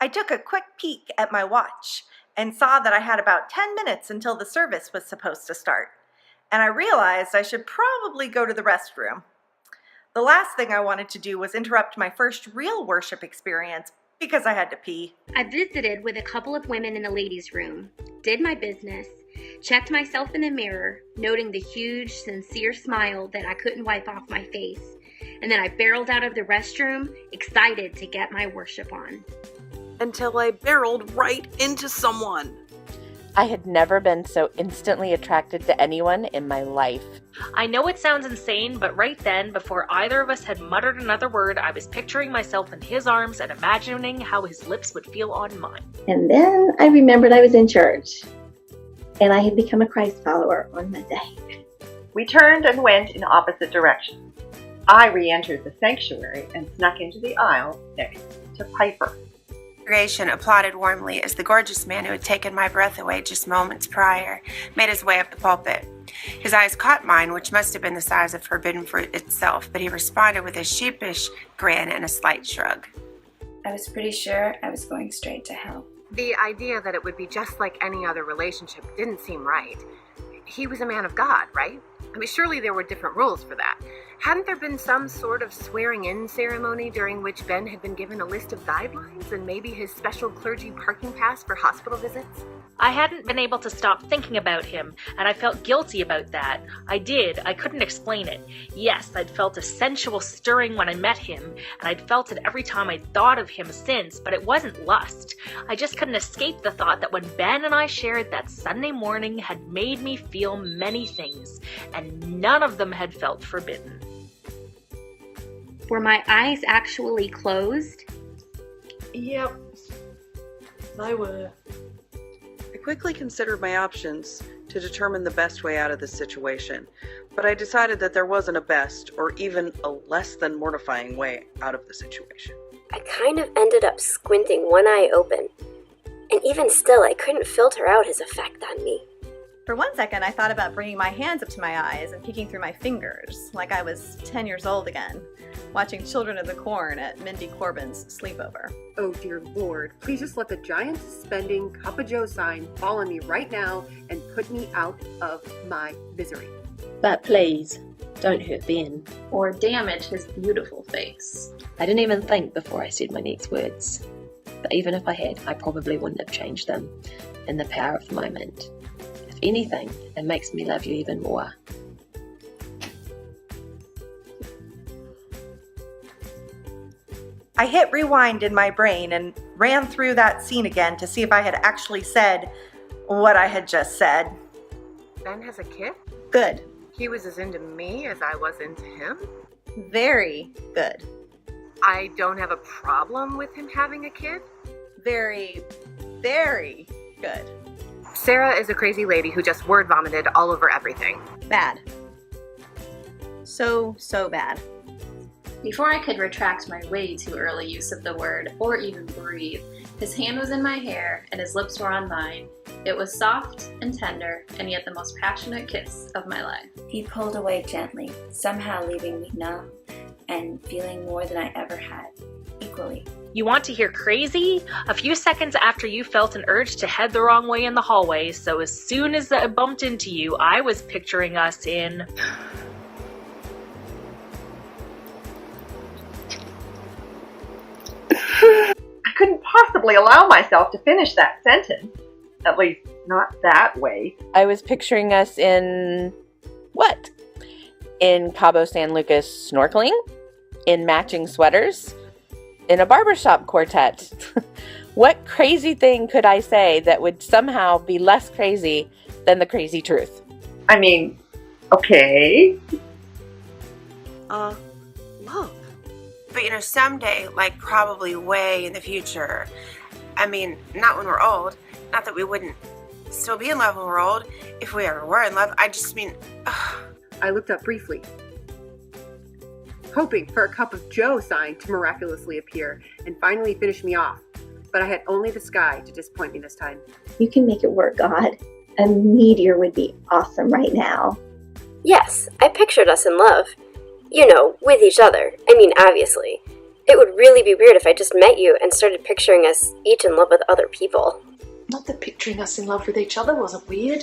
I took a quick peek at my watch and saw that I had about 10 minutes until the service was supposed to start, and I realized I should probably go to the restroom. The last thing I wanted to do was interrupt my first real worship experience because I had to pee. I visited with a couple of women in the ladies' room, did my business, checked myself in the mirror, noting the huge, sincere smile that I couldn't wipe off my face, and then I barreled out of the restroom, excited to get my worship on. Until I barreled right into someone. I had never been so instantly attracted to anyone in my life. I know it sounds insane, but right then, before either of us had muttered another word, I was picturing myself in his arms and imagining how his lips would feel on mine. And then I remembered I was in church, and I had become a Christ follower on Monday. We turned and went in opposite directions. I re-entered the sanctuary and snuck into the aisle next to Piper. The congregation applauded warmly as the gorgeous man who had taken my breath away just moments prior made his way up the pulpit. His eyes caught mine, which must have been the size of forbidden fruit itself, but he responded with a sheepish grin and a slight shrug. I was pretty sure I was going straight to hell. The idea that it would be just like any other relationship didn't seem right. He was a man of God, right? I mean, surely there were different rules for that. Hadn't there been some sort of swearing-in ceremony during which Ben had been given a list of guidelines and maybe his special clergy parking pass for hospital visits? I hadn't been able to stop thinking about him, and I felt guilty about that. I couldn't explain it. Yes, I'd felt a sensual stirring when I met him, and I'd felt it every time I'd thought of him since, but it wasn't lust. I just couldn't escape the thought that when Ben and I shared that Sunday morning had made me feel many things, and none of them had felt forbidden. Were my eyes actually closed? Yep, they were. I quickly considered my options to determine the best way out of this situation, but I decided that there wasn't a best or even a less than mortifying way out of the situation. I kind of ended up squinting one eye open, and even still I couldn't filter out his effect on me. For one second, I thought about bringing my hands up to my eyes and peeking through my fingers, like I was 10 years old again, watching Children of the Corn at Mindy Corbin's sleepover. Oh dear Lord, please just let the giant suspending Cup of Joe sign fall on me right now and put me out of my misery. But please, don't hurt Ben. Or damage his beautiful face. I didn't even think before I said my next words. But even if I had, I probably wouldn't have changed them in the power of the moment. If anything, it makes me love you even more. I hit rewind in my brain and ran through that scene again to see if I had actually said what I had just said. Ben has a kid? Good. He was as into me as I was into him? Very good. I don't have a problem with him having a kid? Very, very good. Sarah is a crazy lady who just word vomited all over everything. Bad. So bad. Before I could retract my way too early use of the word, or even breathe, his hand was in my hair and his lips were on mine. It was soft and tender, and yet the most passionate kiss of my life. He pulled away gently, somehow leaving me numb and feeling more than I ever had, equally. You want to hear crazy? A few seconds after you felt an urge to head the wrong way in the hallway, so as soon as I bumped into you, I was picturing us in... I couldn't possibly allow myself to finish that sentence. At least, not that way. I was picturing us in... what? In Cabo San Lucas snorkeling? In matching sweaters? In a barbershop quartet? What crazy thing could I say that would somehow be less crazy than the crazy truth? I mean, okay. Love. But someday, like probably way in the future, I mean, not when we're old, not that we wouldn't still be in love when we're old, if we ever were in love, I just mean, I looked up briefly, hoping for a Cup of Joe sign to miraculously appear and finally finish me off. But I had only the sky to disappoint me this time. You can make it work, God. A meteor would be awesome right now. Yes, I pictured us in love. You know, with each other. I mean, obviously. It would really be weird if I just met you and started picturing us each in love with other people. Not that picturing us in love with each other wasn't weird.